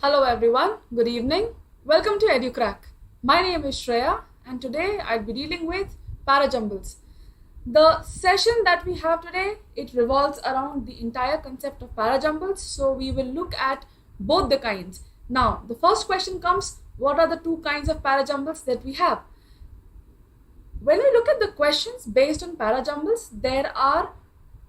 Hello everyone, good evening. Welcome to EduCrack. My name is Shreya and today I'll be dealing with Parajumbles. The session that we have today, it revolves around the entire concept of Parajumbles. So we will look at both the kinds. Now, the first question comes, what are the two kinds of Parajumbles that we have? When we look at the questions based on Parajumbles, there are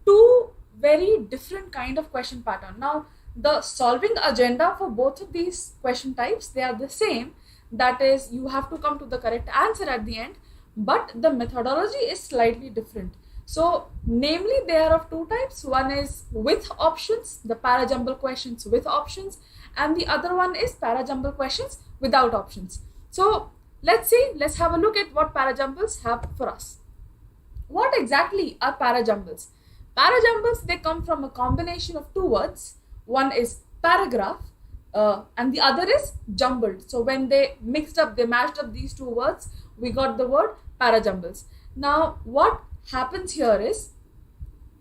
two very different kind of question pattern. Now, the solving agenda for both of these question types, they are the same. That is, you have to come to the correct answer at the end, but the methodology is slightly different. So, namely, they are of two types. One is with options, the Parajumble questions with options, and the other one is Parajumble questions without options. So, let's have a look at what Parajumbles have for us. What exactly are Parajumbles? Parajumbles, they come from a combination of two words. One is paragraph and the other is jumbled. So when they mashed up these two words, we got the word Parajumbles. Now what happens here is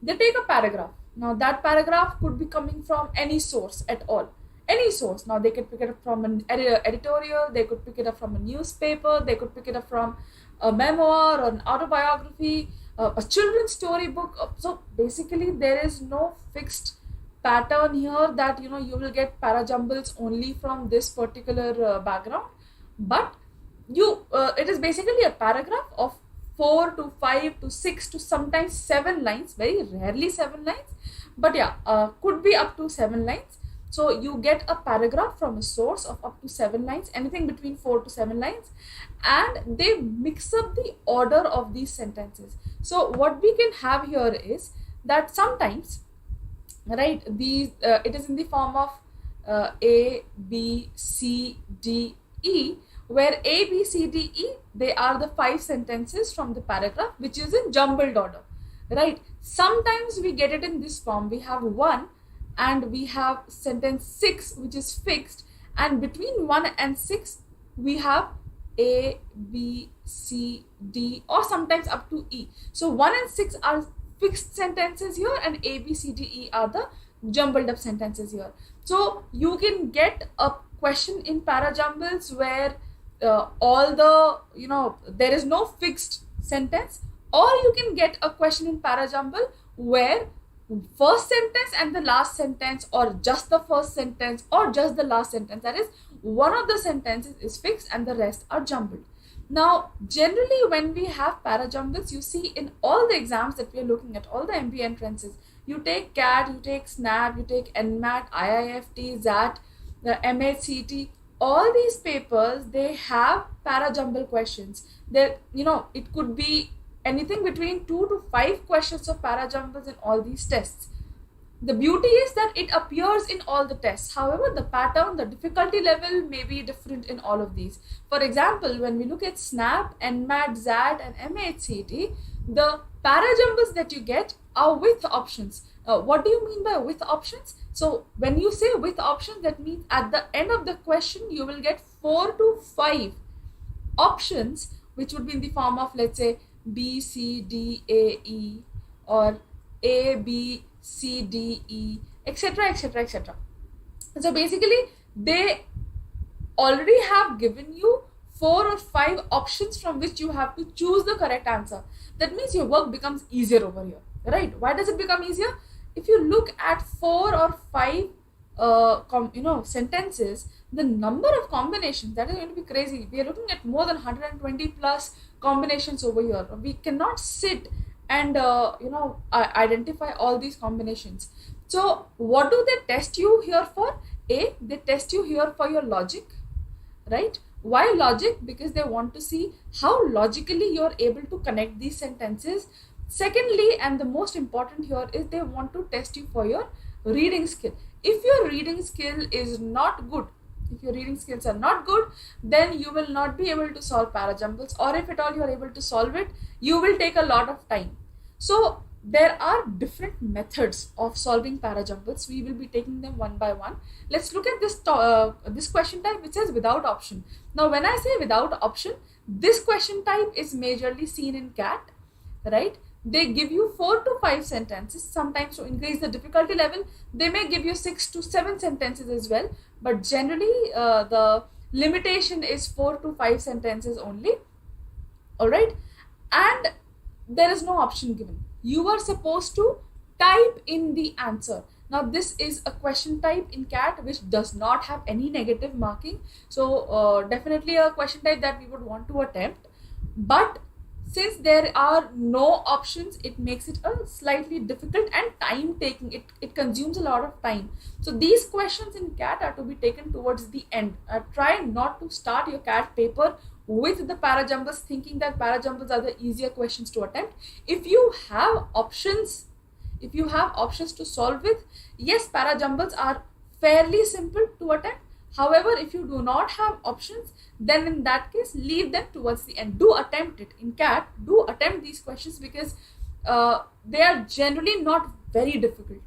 they take a paragraph. Now that paragraph could be coming from any source at all. Any source. Now they could pick it up from an editorial, they could pick it up from a newspaper, they could pick it up from a memoir or an autobiography, a children's storybook. So basically there is no fixed pattern here that you will get Parajumbles only from this particular background, but it is basically a paragraph of 4 to 5 to 6 to sometimes 7 lines, very rarely 7 lines, but yeah, could be up to 7 lines. So you get a paragraph from a source of up to 7 lines, anything between 4 to 7 lines, and they mix up the order of these sentences. So what we can have here is that sometimes, right, these it is in the form of A, B, C, D, E, where A, B, C, D, E, they are the 5 sentences from the paragraph, which is in jumbled order, right? Sometimes we get it in this form. We have 1 and we have sentence 6, which is fixed, and between 1 and 6 we have A, B, C, D, or sometimes up to E. So 1 and 6 are fixed sentences here, and A, B, C, D, E are the jumbled up sentences here. So you can get a question in Parajumbles where there is no fixed sentence, or you can get a question in Parajumble where first sentence and the last sentence, or just the first sentence or just the last sentence, that is, one of the sentences is fixed and the rest are jumbled. Now, generally when we have Parajumbles, you see in all the exams that we are looking at, all the MBA entrances, you take CAT, you take SNAP, you take NMAT, IIFT, ZAT, the MHCT, all these papers, they have Parajumble questions. It could be anything between 2 to 5 questions of Parajumbles in all these tests. The beauty is that it appears in all the tests. However, the pattern, the difficulty level may be different in all of these. For example, when we look at SNAP, NMAT, ZAT and MHCT, the Parajumbles that you get are with options. What do you mean by with options? So when you say with options, that means at the end of the question, you will get 4 to 5 options, which would be in the form of, let's say, B, C, D, A, E, or A, B, C, D, E, etc, etc, etc. So basically, they already have given you 4 or 5 options from which you have to choose the correct answer. That means your work becomes easier over here, right? Why does it become easier? If you look at 4 or 5 sentences, the number of combinations, that is going to be crazy. We are looking at more than 120 plus combinations over here. We cannot sit and identify all these combinations. So what do they test you here for? A, they test you here for your logic, right? Why logic? Because they want to see how logically you're able to connect these sentences. Secondly, and the most important here, is they want to test you for your reading skill. If your reading skill is not good, if your reading skills are not good, then you will not be able to solve Parajumbles, or if at all you are able to solve it, you will take a lot of time. So there are different methods of solving Parajumbles. We will be taking them one by one. Let's look at this question type, which says without option. Now when I say without option, this question type is majorly seen in CAT, right? they give you 4 to 5 sentences. Sometimes to increase the difficulty level, they may give you 6 to 7 sentences as well. But generally, the limitation is 4 to 5 sentences only. All right. And there is no option given. You are supposed to type in the answer. Now, this is a question type in CAT which does not have any negative marking. So, definitely a question type that we would want to attempt. But since there are no options, it makes it a slightly difficult and time taking. It consumes a lot of time. So these questions in CAT are to be taken towards the end. Try not to start your CAT paper with the Parajumbles thinking that Parajumbles are the easier questions to attempt. If you have options to solve with, yes, Parajumbles are fairly simple to attempt. However, if you do not have options, then in that case, leave them towards the end. Do attempt it. In CAT, do attempt these questions because they are generally not very difficult.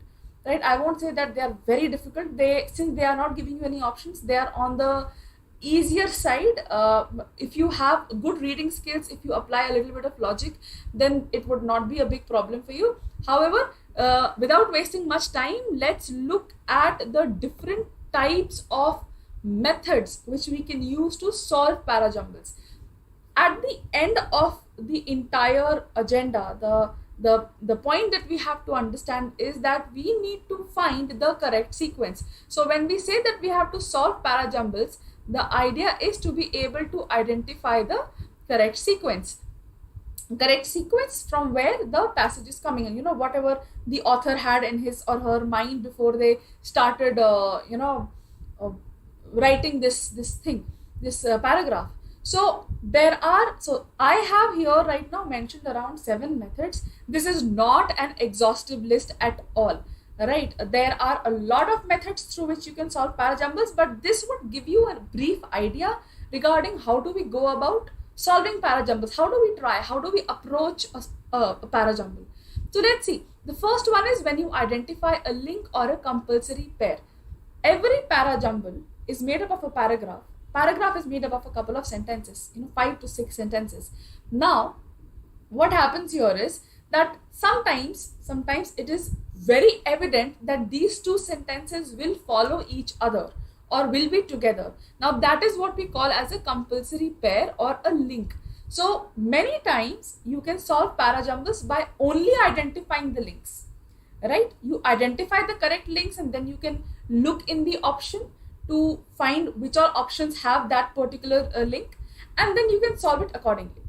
Right? I won't say that they are very difficult. Since they are not giving you any options, they are on the easier side. If you have good reading skills, if you apply a little bit of logic, then it would not be a big problem for you. However, without wasting much time, let's look at the different types of methods which we can use to solve Parajumbles. At the end of the entire agenda, the point that we have to understand is that we need to find the correct sequence. So when we say that we have to solve Parajumbles, the idea is to be able to identify the correct sequence from where the passage is coming in, whatever the author had in his or her mind before they started writing this paragraph. So I have here right now mentioned around 7 methods. This is not an exhaustive list at all, right? There are a lot of methods through which you can solve Parajumbles, but this would give you a brief idea regarding how do we go about solving Parajumbles. How do we try? How do we approach a Parajumble? So let's see. The first one is when you identify a link or a compulsory pair. Every Parajumble is made up of a paragraph. Paragraph is made up of a couple of sentences, 5 to 6 sentences. Now, what happens here is that sometimes it is very evident that these 2 sentences will follow each other or will be together. Now, that is what we call as a compulsory pair or a link. So, many times you can solve Parajumbles by only identifying the links, right? You identify the correct links and then you can look in the option to find which all options have that particular link, and then you can solve it accordingly.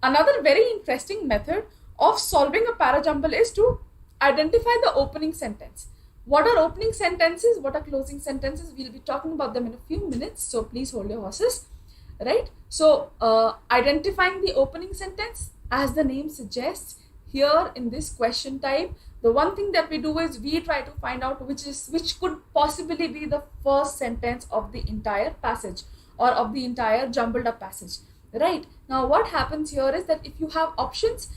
Another very interesting method of solving a Parajumble is to identify the opening sentence. What are opening sentences? What are closing sentences? We'll be talking about them in a few minutes, so please hold your horses, right? So identifying the opening sentence, as the name suggests, here in this question type, the one thing that we do is we try to find out which could possibly be the first sentence of the entire passage or of the entire jumbled up passage, right? Now, what happens here is that if you have options,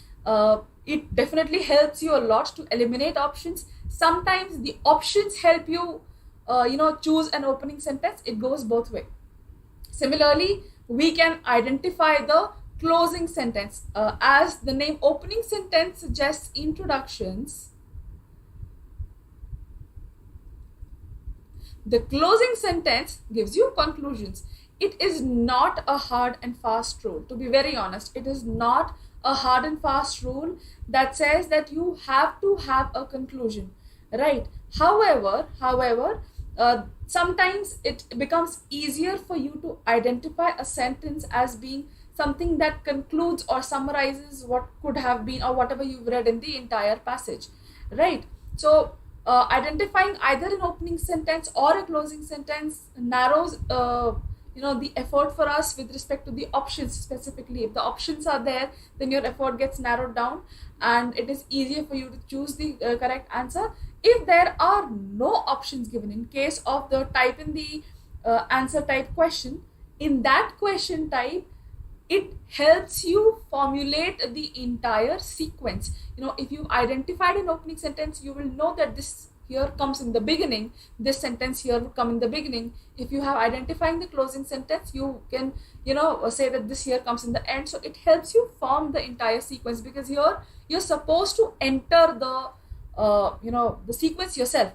it definitely helps you a lot to eliminate options. Sometimes the options help you, choose an opening sentence. It goes both ways. Similarly, we can identify the closing sentence. As the name opening sentence suggests, introductions, the closing sentence gives you conclusions. It is not a hard and fast rule. To be very honest, it is not a hard and fast rule that says that you have to have a conclusion, right? However, sometimes it becomes easier for you to identify a sentence as being something that concludes or summarizes what could have been or whatever you've read in the entire passage, right? So identifying either an opening sentence or a closing sentence narrows the effort for us with respect to the options specifically. If the options are there, then your effort gets narrowed down and it is easier for you to choose the correct answer. If there are no options given, in case of the type in the answer type question, in that question type, it helps you formulate the entire sequence. If you identified an opening sentence, you will know that this here comes in the beginning, this sentence here would come in the beginning. If you have identifying the closing sentence, you can say that this here comes in the end. So it helps you form the entire sequence, because here you're supposed to enter the the sequence yourself.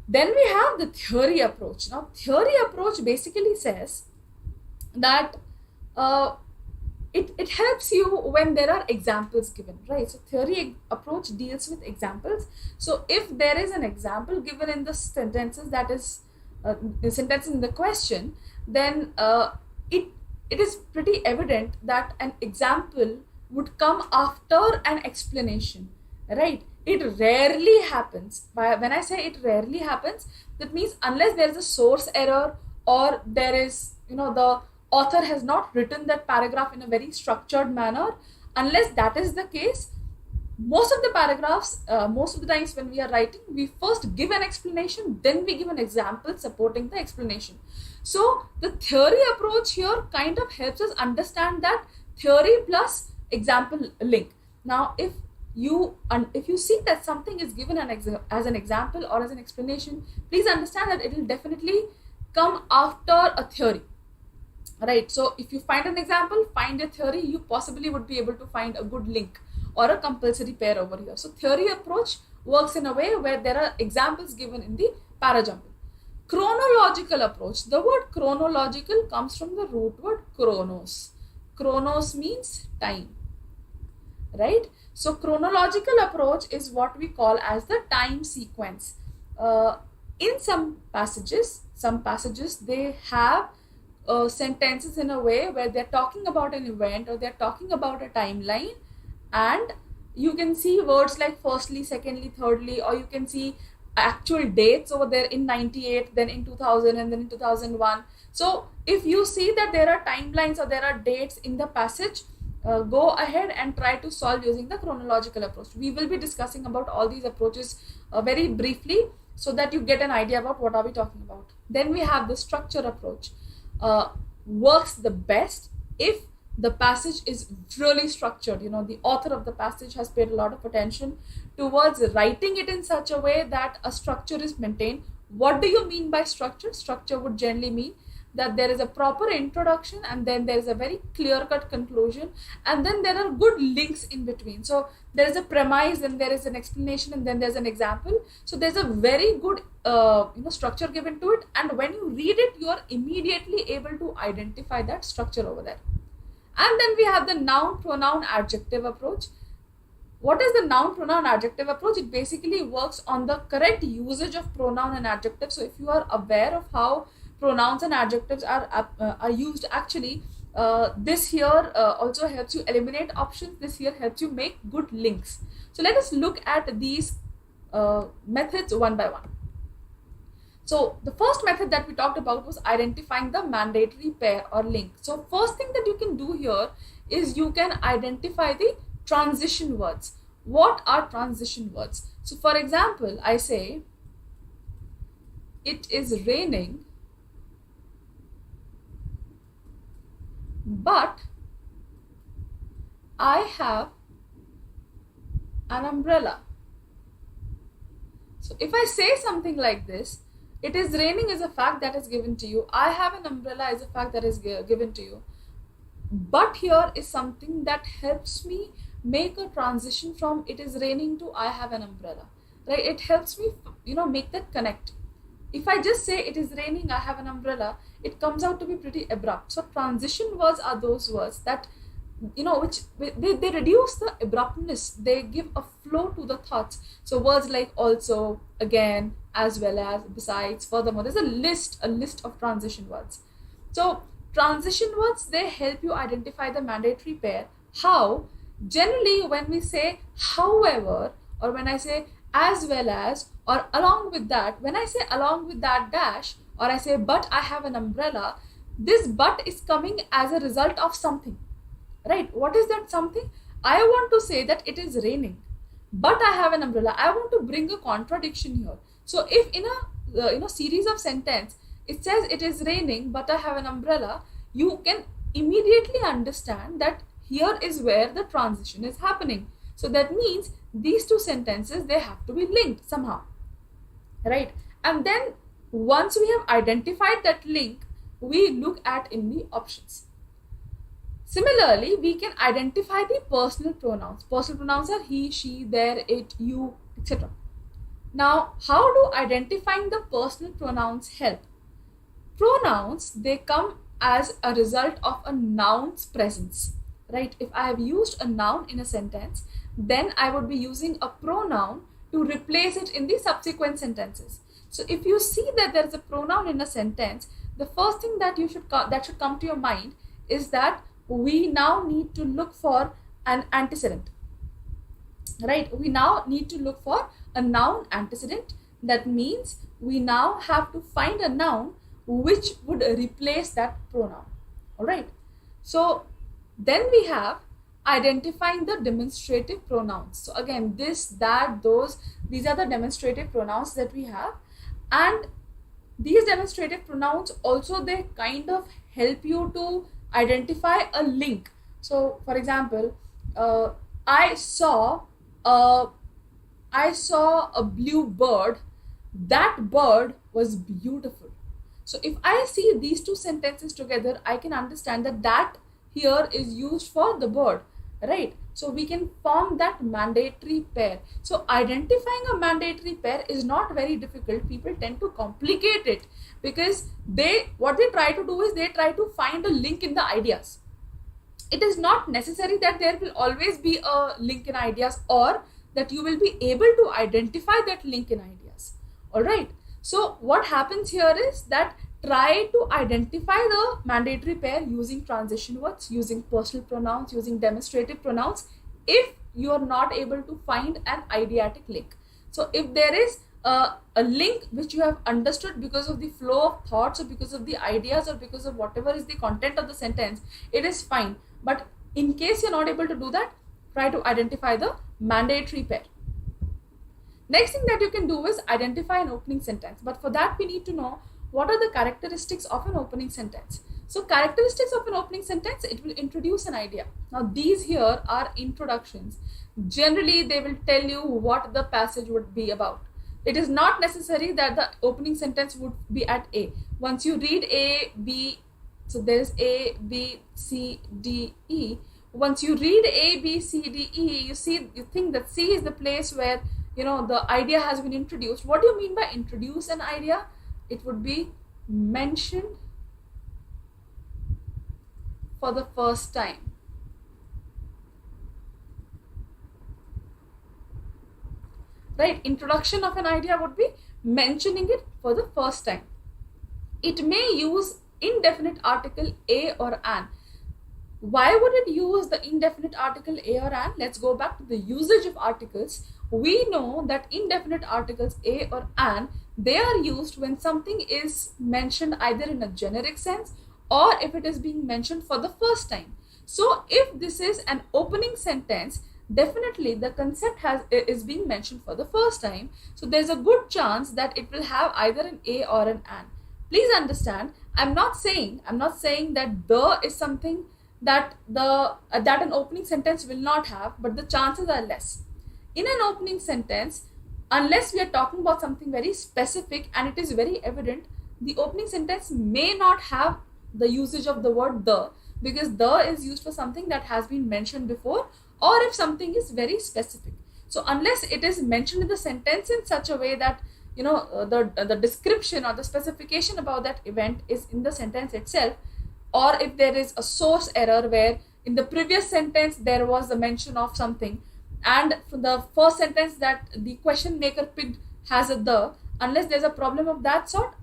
Then we have the theory approach. Now theory approach basically says that it helps you when there are examples given, right? So theory approach deals with examples. So if there is an example given in the sentences, that is the sentence in the question, then it is pretty evident that an example would come after an explanation, right? It rarely happens. When I say it rarely happens, that means unless there is a source error, or there is the author has not written that paragraph in a very structured manner. Unless that is the case, most of the paragraphs, most of the times when we are writing, we first give an explanation, then we give an example supporting the explanation. So the theory approach here kind of helps us understand that theory plus example link. Now if you see that something is given as an example or as an explanation, please understand that it will definitely come after a theory. Right, so if you find an example, find a theory, you possibly would be able to find a good link or a compulsory pair over here. So theory approach works in a way where there are examples given in the parajumble. Chronological approach. The word chronological comes from the root word chronos. Chronos means time, right? So chronological approach is what we call as the time sequence. In some passages they have sentences in a way where they're talking about an event or they're talking about a timeline, and you can see words like firstly, secondly, thirdly, or you can see actual dates over there in 98, then in 2000, and then in 2001. So if you see that there are timelines or there are dates in the passage, go ahead and try to solve using the chronological approach. We will be discussing about all these approaches very briefly so that you get an idea about what are we talking about. Then we have the structure approach. Works the best if the passage is really structured. The author of the passage has paid a lot of attention towards writing it in such a way that a structure is maintained. What do you mean by structure? Structure would generally mean that there is a proper introduction, and then there is a very clear-cut conclusion, and then there are good links in between. So there is a premise, then there is an explanation, and then there's an example. So there's a very good structure given to it, and when you read it, you are immediately able to identify that structure over there. And then we have the noun, pronoun, adjective approach. What is the noun, pronoun, adjective approach? It basically works on the correct usage of pronoun and adjective. So if you are aware of how pronouns and adjectives are used, actually this here also helps you eliminate options. This here helps you make good links. So let us look at these methods one by one. So the first method that we talked about was identifying the mandatory pair or link. So first thing that you can do here is you can identify the transition words. What are transition words? So for example, I say, it is raining, but I have an umbrella. So if I say something like this, it is raining is a fact that is given to you. I have an umbrella is a fact that is given to you. But here is something that helps me make a transition from it is raining to I have an umbrella. Right? It helps me, make that connect. If I just say it is raining, I have an umbrella, it comes out to be pretty abrupt. So transition words are those words that, which they reduce the abruptness. They give a flow to the thoughts. So words like also, again, as well as, besides, furthermore. There's a list of transition words. So transition words, they help you identify the mandatory pair. How? Generally, when we say however, or when I say as well as, or along with that, when I say along with that dash, or I say but I have an umbrella, this but is coming as a result of something, right? What is that something? I want to say that it is raining, but I have an umbrella. I want to bring a contradiction here. So if in a series of sentence it says it is raining but I have an umbrella, you can immediately understand that here is where the transition is happening. So that means these two sentences, they have to be linked somehow. right? And then once we have identified that link, we look at in the options. Similarly, we can identify the personal pronouns. Personal pronouns are he, she, their, it, you, etc. Now, how do identifying the personal pronouns help? Pronouns, they come as a result of a noun's presence, right? If I have used a noun in a sentence, then I would be using a pronoun to replace it in the subsequent sentences. So if you see that there is a pronoun in a sentence, the first thing that should come to your mind is that we now need to look for an antecedent, right? We now need to look for a noun antecedent. That means we now have to find a noun which would replace that pronoun. All right. So then we have identifying the demonstrative pronouns. So again, this, that, those, these are the demonstrative pronouns that we have. And these demonstrative pronouns also, they kind of help you to identify a link. So for example, I saw a blue bird. That bird was beautiful. So if I see these two sentences together, I can understand that that here is used for the bird, right? So we can form that mandatory pair. So identifying a mandatory pair is not very difficult. People tend to complicate it because what they try to do is they try to find a link in the ideas. It is not necessary that there will always be a link in ideas or that you will be able to identify that link in ideas. All right. So what happens here is that try to identify the mandatory pair using transition words, using personal pronouns, using demonstrative pronouns if you are not able to find an eideatic link. So if there is a link which you have understood because of the flow of thoughts or because of the ideas or because of whatever is the content of the sentence, it is fine. But in case you're not able to do that, try to identify the mandatory pair. Next thing that you can do is identify an opening sentence. But for that, we need to know what are the characteristics of an opening sentence. So characteristics of an opening sentence, it will introduce an idea. Now these here are introductions. Generally, they will tell you what the passage would be about. It is not necessary that the opening sentence would be at A. Once you read A, B, so there is A, B, C, D, E. Once you read A, B, C, D, E, you think that C is the place where the idea has been introduced. What do you mean by introduce an idea? It would be mentioned for the first time. Right? Introduction of an idea would be mentioning it for the first time. It may use indefinite article a or an. Why would it use the indefinite article a or an? Let's go back to the usage of articles. We know that indefinite articles a or an, they are used when something is mentioned either in a generic sense or if it is being mentioned for the first time. So if this is an opening sentence, definitely the concept is being mentioned for the first time. So there's a good chance that it will have either an a or an. Please understand, I'm not saying that the is something that an opening sentence will not have, but the chances are less. In an opening sentence, unless we are talking about something very specific and it is very evident, the opening sentence may not have the usage of the word the, because the is used for something that has been mentioned before, or if something is very specific. So unless it is mentioned in the sentence in such a way that the description or the specification about that event is in the sentence itself, or if there is a source error where in the previous sentence there was a mention of something and for the first sentence that the question maker picked has a the, unless there's a problem of that sort,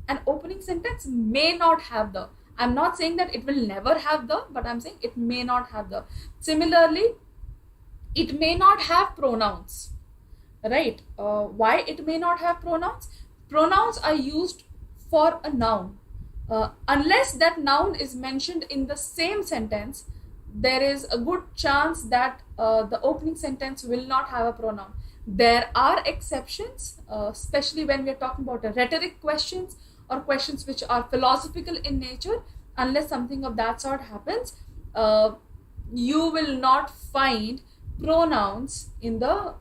an opening sentence may not have the. I'm not saying that it will never have the, but I'm saying it may not have the. Similarly, it may not have pronouns, right? Why it may not have pronouns? Pronouns are used for a noun. Unless that noun is mentioned in the same sentence, there is a good chance that the opening sentence will not have a pronoun. There are exceptions, especially when we are talking about rhetoric questions or questions which are philosophical in nature. Unless something of that sort happens, you will not find pronouns in the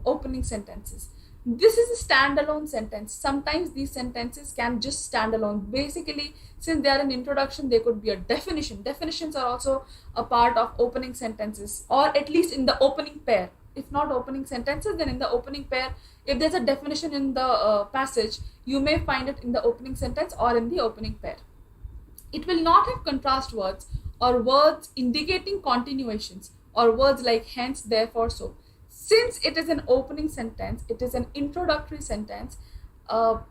opening sentences. This is a standalone sentence. Sometimes these sentences can just stand alone. Basically, since they are an introduction, they could be a definition. Definitions are also a part of opening sentences, or at least in the opening pair. If not opening sentences, then in the opening pair, if there's a definition in the passage, you may find it in the opening sentence or in the opening pair. It will not have contrast words or words indicating continuations or words like hence, therefore, so. Since it is an opening sentence, it is an introductory sentence,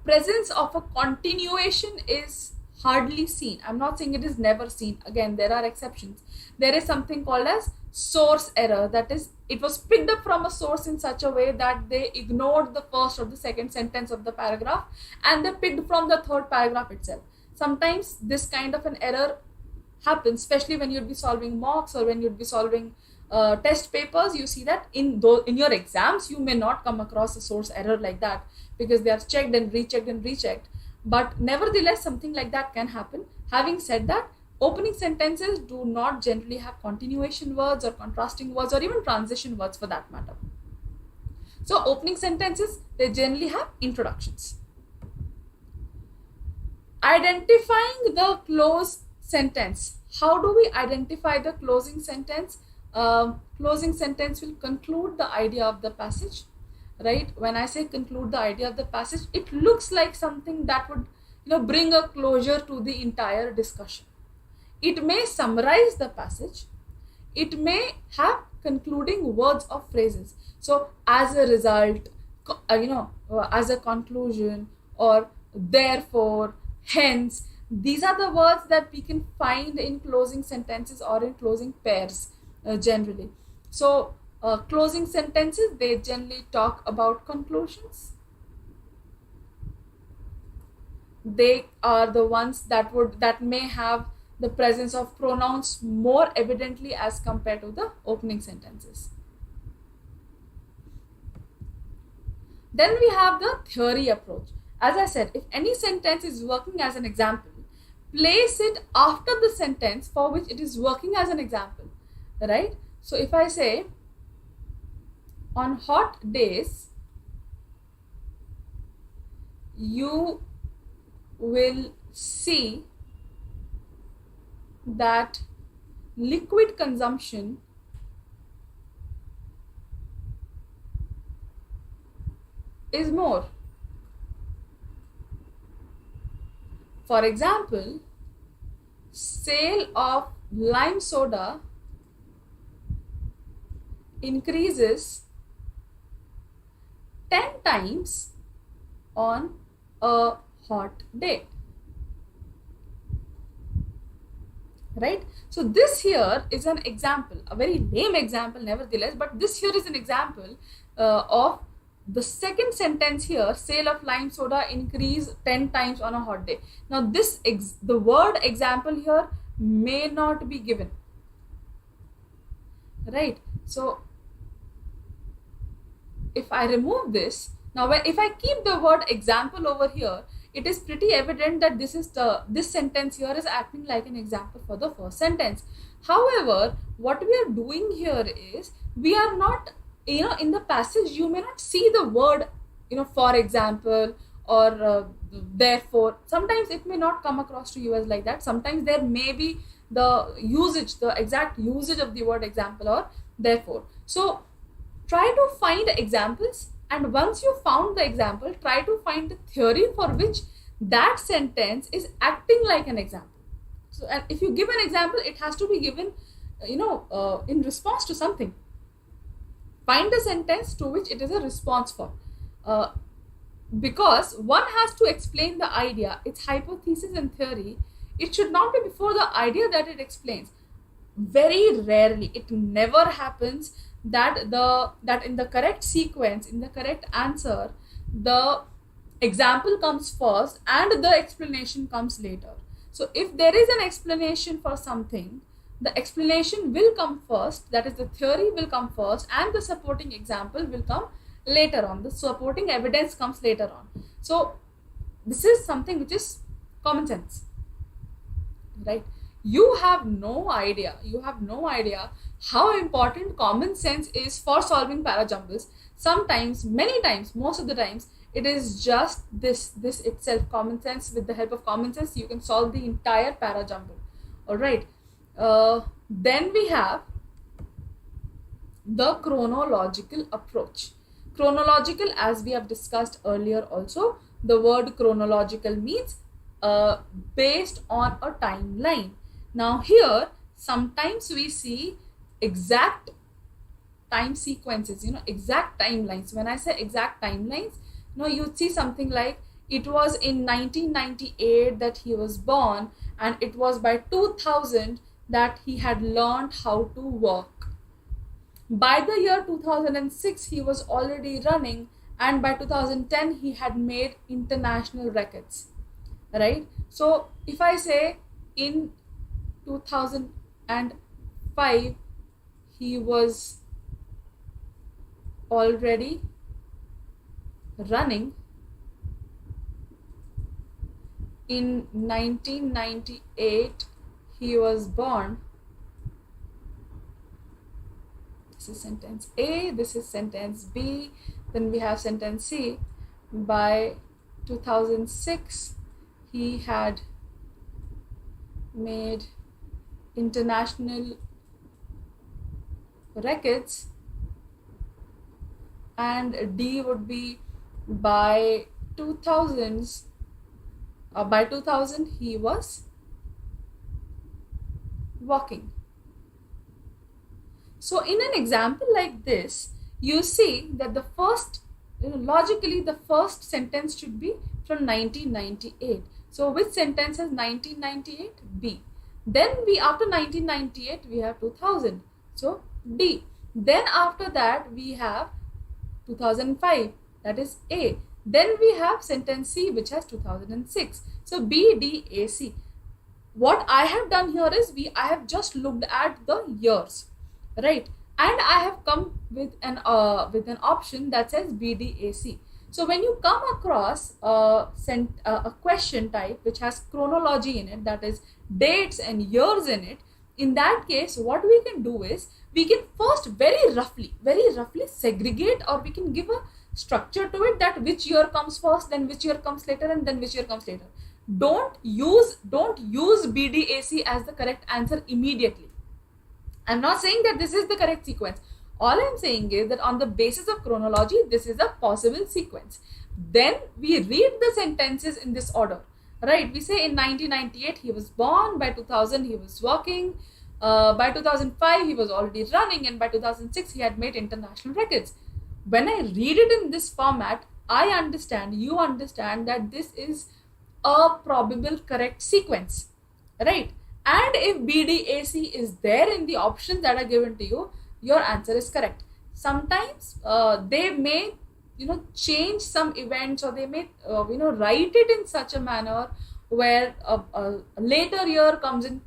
presence of a continuation is hardly seen. I'm not saying it is never seen. Again, there are exceptions. There is something called as source error. That is, it was picked up from a source in such a way that they ignored the first or the second sentence of the paragraph and they picked from the third paragraph itself. Sometimes this kind of an error happens, especially when you'd be solving mocks or when you'd be solving test papers. You see that in your exams you may not come across a source error like that because they are checked and rechecked, but nevertheless something like that can happen. Having said that, opening sentences do not generally have continuation words or contrasting words or even transition words for that matter. So opening sentences, they generally have introductions. Identifying the close sentence. How do we identify the closing sentence? Closing sentence will conclude the idea of the passage, right? When I say conclude the idea of the passage, it looks like something that would bring a closure to the entire discussion. It may summarize the passage. It may have concluding words or phrases. So as a result, as a conclusion, or therefore, hence, these are the words that we can find in closing sentences or in closing pairs. Generally. So closing sentences, they generally talk about conclusions. They are the ones that may have the presence of pronouns more evidently as compared to the opening sentences. Then we have the theory approach. As I said, if any sentence is working as an example, place it after the sentence for which it is working as an example. Right? So if I say, on hot days, you will see that liquid consumption is more. For example, sale of lime soda increases 10 times on a hot day. Right? So this here is an example, a very lame example nevertheless, but this here is an example of the second sentence here, sale of lime soda increase 10 times on a hot day. Now the word example here may not be given. Right? So if I remove this, now if I keep the word example over here, it is pretty evident that this sentence here is acting like an example for the first sentence. However, what we are doing here is, we are not, in the passage you may not see the word, for example or therefore. Sometimes it may not come across to you as like that. Sometimes there may be the exact usage of the word example or therefore. So try to find examples, and once you found the example, try to find the theory for which that sentence is acting like an example. So, and if you give an example, it has to be given, in response to something. Find a sentence to which it is a response for. Because one has to explain the idea, its hypothesis and theory. It should not be before the idea that it explains. Very rarely, it never happens that in the correct sequence, in the correct answer, the example comes first and the explanation comes later. So if there is an explanation for something, the explanation will come first, that is the theory will come first, and the supporting example will come later on. The supporting evidence comes later on. So this is something which is common sense, right? You have no idea how important common sense is for solving parajumbles. Sometimes, many times, most of the times, it is just this itself, common sense. With the help of common sense, you can solve the entire parajumble. All right. Then we have the chronological approach. Chronological, as we have discussed earlier also, the word chronological means based on a timeline. Now here, sometimes we see exact time sequences, exact timelines. When I say exact timelines, you'd see something like it was in 1998 that he was born, and it was by 2000 that he had learned how to work. By the year 2006, he was already running, and by 2010, he had made international records, right? So if I say in 2005, he was already running. In 1998, he was born. This is sentence A, this is sentence B, then we have sentence C. By 2006, he had made international records, and D would be by 2000 he was walking. So in an example like this, you see that the first, logically the first sentence should be from 1998. So which sentence is 1998? B. Then after 1998 we have 2000. So D. Then after that we have 2005, that is A. Then we have sentence C, which has 2006. So B, D, A, C. What I have done here is I have just looked at the years, right? And I have come with an option that says B, D, A, C. So when you come across a question type which has chronology in it, that is dates and years in it, in that case, what we can do is we can first very roughly segregate, or we can give a structure to it, that which year comes first, then which year comes later, and then which year comes later. Don't use BDAC as the correct answer immediately. I'm not saying that this is the correct sequence. All I'm saying is that on the basis of chronology, this is a possible sequence. Then we read the sentences in this order, right? We say in 1998 he was born, by 2000 he was walking, by 2005 he was already running, and by 2006 he had made international records. When I read it in this format, you understand that this is a probable correct sequence, right? And if BDAC is there in the options that are given to you, your answer is correct. Sometimes they may change some events, or they may write it in such a manner where a later year comes in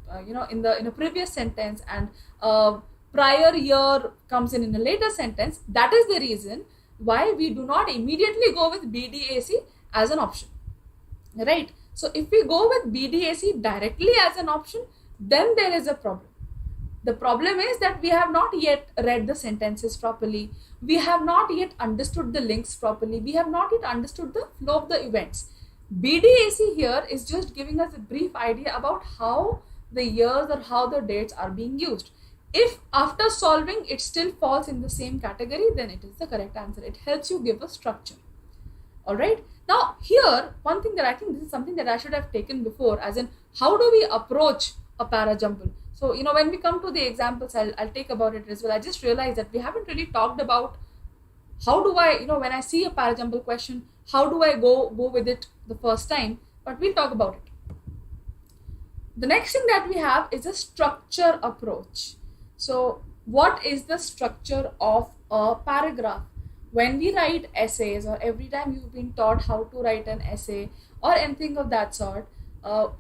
in a previous sentence, and prior year comes in a later sentence. That is the reason why we do not immediately go with BDAC as an option, right? So if we go with BDAC directly as an option, then there is a problem. The problem is that we have not yet read the sentences properly. We have not yet understood the links properly. We have not yet understood the flow of the events. BDAC here is just giving us a brief idea about how the years or how the dates are being used. If after solving it still falls in the same category, then it is the correct answer. It helps you give a structure. All right. Now here, one thing that I think this is something that I should have taken before, as in how do we approach a parajumble? So, when we come to the examples, I'll take about it as well. I just realized that we haven't really talked about how do I, when I see a parajumble question, how do I go with it the first time? But we'll talk about it. The next thing that we have is a structure approach. So what is the structure of a paragraph? When we write essays, or every time you've been taught how to write an essay or anything of that sort,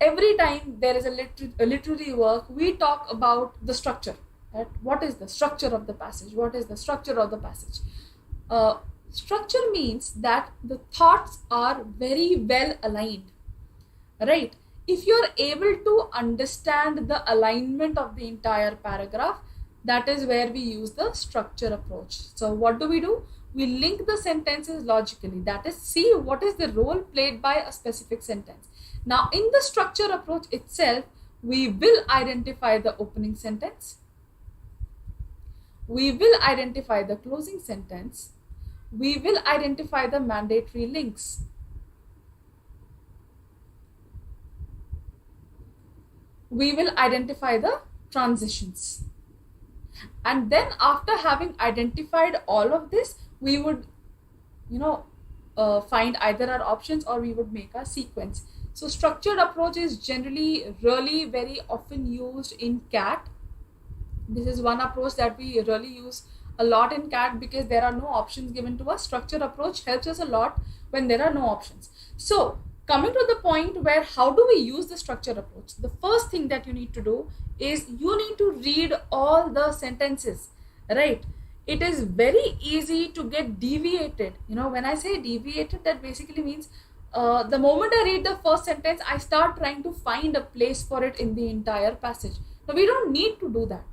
every time there is a literary work, we talk about the structure. Right? What is the structure of the passage? What is the structure of the passage? Structure means that the thoughts are very well aligned, right? if you're able to understand the alignment of the entire paragraph, that is where we use the structure approach. So what do? We link the sentences logically, that is, see what is the role played by a specific sentence. Now in the structure approach itself, we will identify the opening sentence, we will identify the closing sentence, we will identify the mandatory links, we will identify the transitions. And then after having identified all of this, we would find either our options or we would make a sequence. So structured approach is generally really very often used in CAT. This is one approach that we really use a lot in CAT because there are no options given to us. Structured approach helps us a lot when there are no options. So coming to the point where how do we use the structured approach? The first thing that you need to do is you need to read all the sentences, right? It is very easy to get deviated. When I say deviated, that basically means the moment I read the first sentence, I start trying to find a place for it in the entire passage. Now we don't need to do that.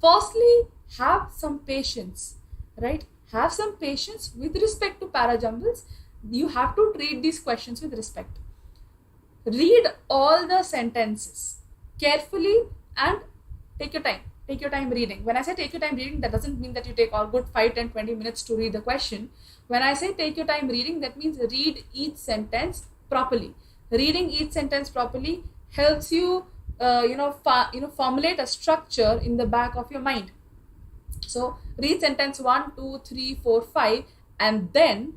Firstly, have some patience, right? Have some patience with respect to Parajumbles. You have to treat these questions with respect. Read all the sentences carefully and take your time. Take your time reading. When I say take your time reading, that doesn't mean that you take all good 5, 10, 20 minutes to read the question. When I say take your time reading, that means read each sentence properly. Reading each sentence properly helps you, formulate a structure in the back of your mind. So read sentence 1, 2, 3, 4, 5, and then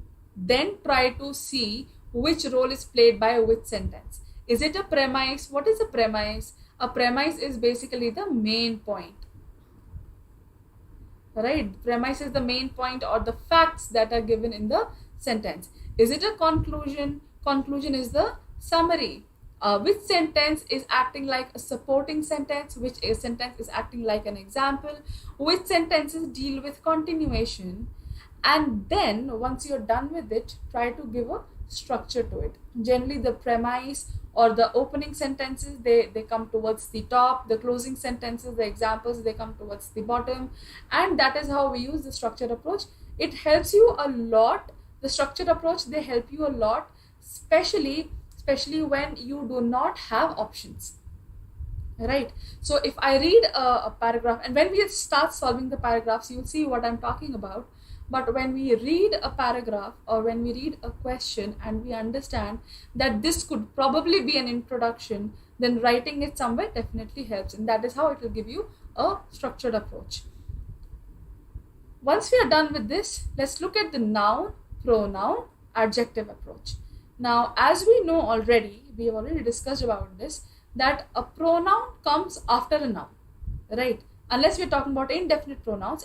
try to see which role is played by which sentence. Is it a premise? What is a premise? A premise is basically the main point, right? Premise is the main point or the facts that are given in the sentence. Is it a conclusion? Conclusion is the summary. Which sentence is acting like a supporting sentence? Which sentence is acting like an example? Which sentences deal with continuation? And then once you're done with it, try to give a structure to it. Generally the premise or the opening sentences, they come towards the top. The closing sentences, the examples, they come towards the bottom. And that is how we use the structured approach. It helps you a lot. The structured approach, they help you a lot, especially when you do not have options, right? So if I read a paragraph, and when we start solving the paragraphs, you'll see what I'm talking about. But when we read a paragraph or when we read a question and we understand that this could probably be an introduction, then writing it somewhere definitely helps. And that is how it will give you a structured approach. Once we are done with this, let's look at the noun, pronoun, adjective approach. Now, as we know already, we have already discussed about this, that a pronoun comes after a noun, right? Unless we're talking about indefinite pronouns,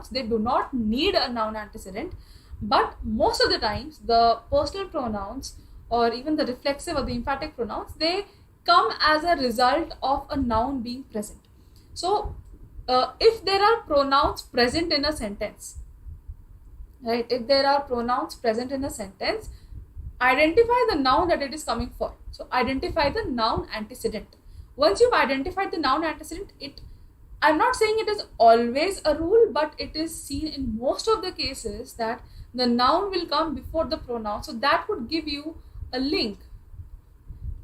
they do not need a noun antecedent. But most of the times, the personal pronouns or even the reflexive or the emphatic pronouns, they come as a result of a noun being present. So, if there are pronouns present in a sentence, right? If there are pronouns present in a sentence, identify the noun that it is coming for. So identify the noun antecedent. Once you've identified the noun antecedent, I'm not saying it is always a rule, but it is seen in most of the cases that the noun will come before the pronoun. So that would give you a link,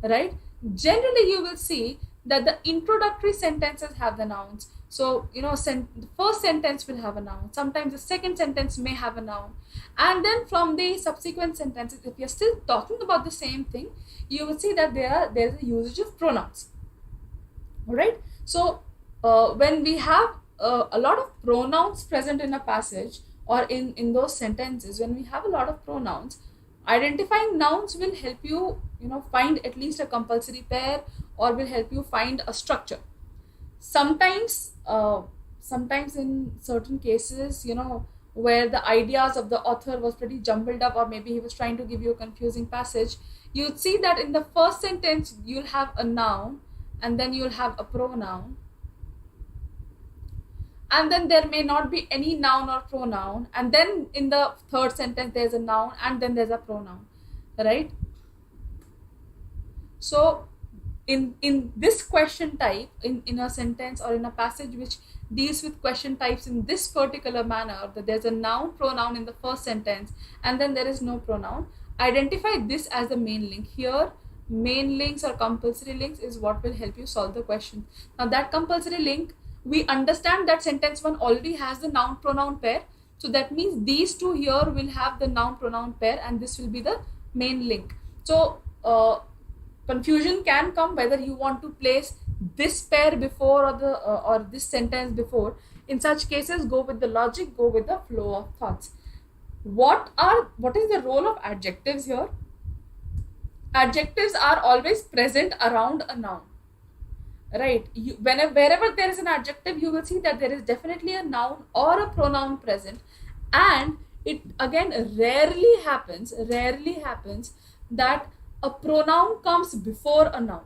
right? Generally, you will see that the introductory sentences have the nouns. So, the first sentence will have a noun. Sometimes the second sentence may have a noun. And then from the subsequent sentences, if you're still talking about the same thing, you will see that there's a usage of pronouns. All right. So, when we have a lot of pronouns present in a passage or in those sentences, when we have a lot of pronouns, identifying nouns will help you, find at least a compulsory pair or will help you find a structure. Sometimes in certain cases, where the ideas of the author was pretty jumbled up or maybe he was trying to give you a confusing passage, you'd see that in the first sentence, you'll have a noun and then you'll have a pronoun. And then there may not be any noun or pronoun. And then in the third sentence, there's a noun and then there's a pronoun, right? So in this question type, in a sentence or in a passage which deals with question types in this particular manner, that there's a noun pronoun in the first sentence and then there is no pronoun, identify this as the main link. Here main links or compulsory links is what will help you solve the question. Now that compulsory link, we understand that sentence 1 already has the noun pronoun pair, so that means these two here will have the noun pronoun pair and this will be the main link. So confusion can come whether you want to place this pair before or this sentence before. In such cases, go with the logic, go with the flow of thoughts. What is the role of adjectives here? Adjectives are always present around a noun, right? Wherever there is an adjective, you will see that there is definitely a noun or a pronoun present, and it again rarely happens that a pronoun comes before a noun.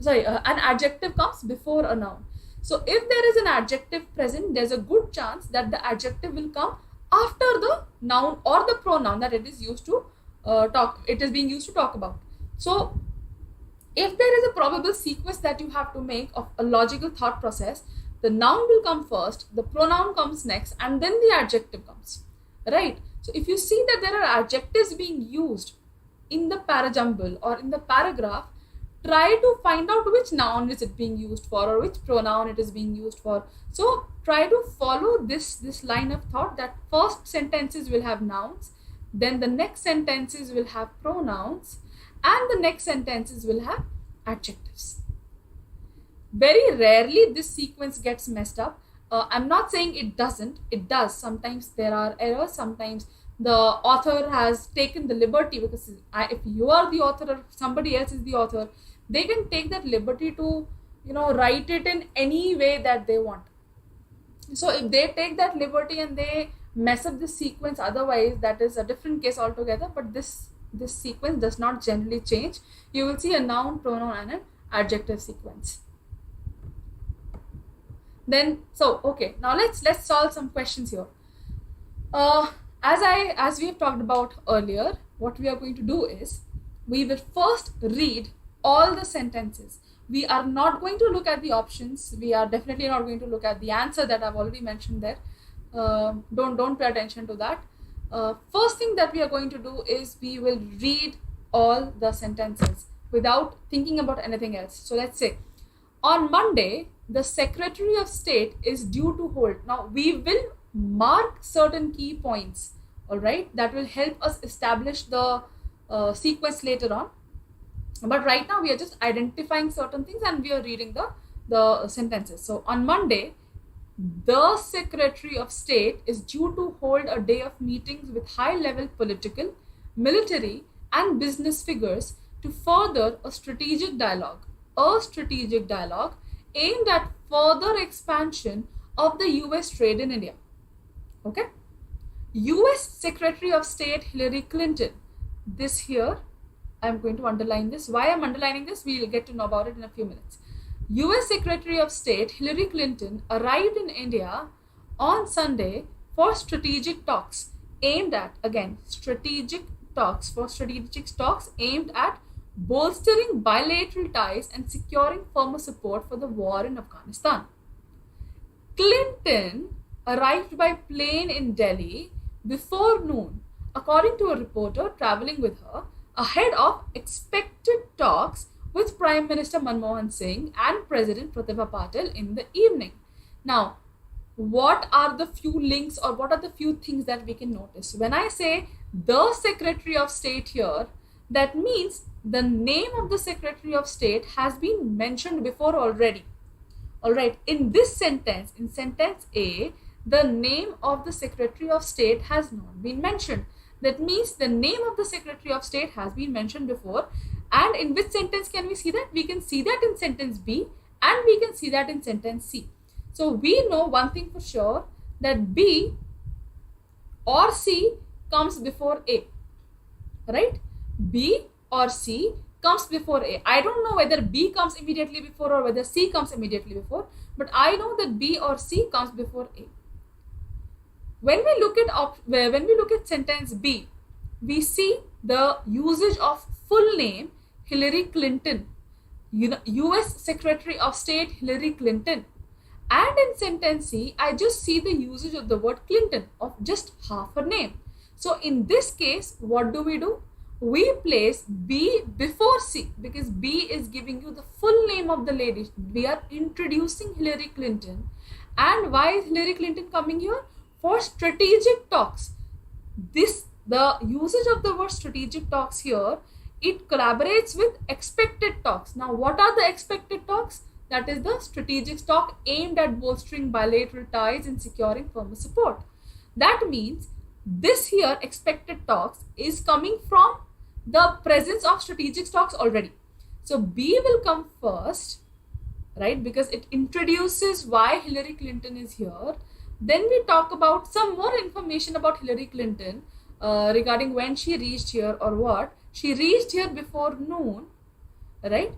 An adjective comes before a noun. So if there is an adjective present, there's a good chance that the adjective will come after the noun or the pronoun that it is used to being used to talk about. So if there is a probable sequence that you have to make of a logical thought process, the noun will come first, the pronoun comes next, and then the adjective comes, right? So if you see that there are adjectives being used in the parajumble or in the paragraph, try to find out which noun is it being used for or which pronoun it is being used for. So try to follow this line of thought, that first sentences will have nouns, then the next sentences will have pronouns, and the next sentences will have adjectives. Very rarely this sequence gets messed up. I'm not saying it doesn't, it does. Sometimes there are errors, sometimes the author has taken the liberty, because if you are the author or somebody else is the author, they can take that liberty to write it in any way that they want. So if they take that liberty and they mess up the sequence, otherwise that is a different case altogether, but this sequence does not generally change. You will see a noun, pronoun and an adjective sequence. Then okay, now let's solve some questions here. As we have talked about earlier, what we are going to do is we will first read all the sentences. We are not going to look at the options. We are definitely not going to look at the answer that I've already mentioned there. Don't pay attention to that. First thing that we are going to do is we will read all the sentences without thinking about anything else. So let's say, on Monday, the Secretary of State is due to hold. Now we will mark certain key points, all right, that will help us establish the sequence later on. But right now we are just identifying certain things and we are reading the sentences. So on Monday, the Secretary of State is due to hold a day of meetings with high-level political, military, and business figures to further a strategic dialogue aimed at further expansion of the US trade in India. Okay? US Secretary of State Hillary Clinton. This here, I'm going to underline this. Why I'm underlining this, we'll get to know about it in a few minutes. US Secretary of State Hillary Clinton arrived in India on Sunday for strategic talks aimed at, again, strategic talks aimed at bolstering bilateral ties and securing firmer support for the war in Afghanistan. Clinton arrived by plane in Delhi before noon, according to a reporter traveling with her, ahead of expected talks with Prime Minister Manmohan Singh and President Pratibha Patil in the evening. Now, what are the few links or what are the few things that we can notice? When I say the Secretary of State here, that means the name of the Secretary of State has been mentioned before already. All right, in this sentence, in sentence A, the name of the Secretary of State has not been mentioned. That means the name of the Secretary of State has been mentioned before. And in which sentence can we see that? We can see that in sentence B and we can see that in sentence C. So we know one thing for sure, that B or C comes before A, right? B or C comes before A. I don't know whether B comes immediately before or whether C comes immediately before, but I know that B or C comes before A. When we look at sentence B, we see the usage of full name Hillary Clinton. US Secretary of State Hillary Clinton. And in sentence C, I just see the usage of the word Clinton of just half her name. So in this case, what do? We place B before C because B is giving you the full name of the lady. We are introducing Hillary Clinton. And why is Hillary Clinton coming here? For strategic talks. The usage of the word strategic talks here, it collaborates with expected talks. Now, what are the expected talks? That is the strategic talk aimed at bolstering bilateral ties and securing firmer support. That means this here expected talks is coming from the presence of strategic talks already. So B will come first, right? Because it introduces why Hillary Clinton is here. Then we talk about some more information about Hillary Clinton regarding when she reached here or what. She reached here before noon, right?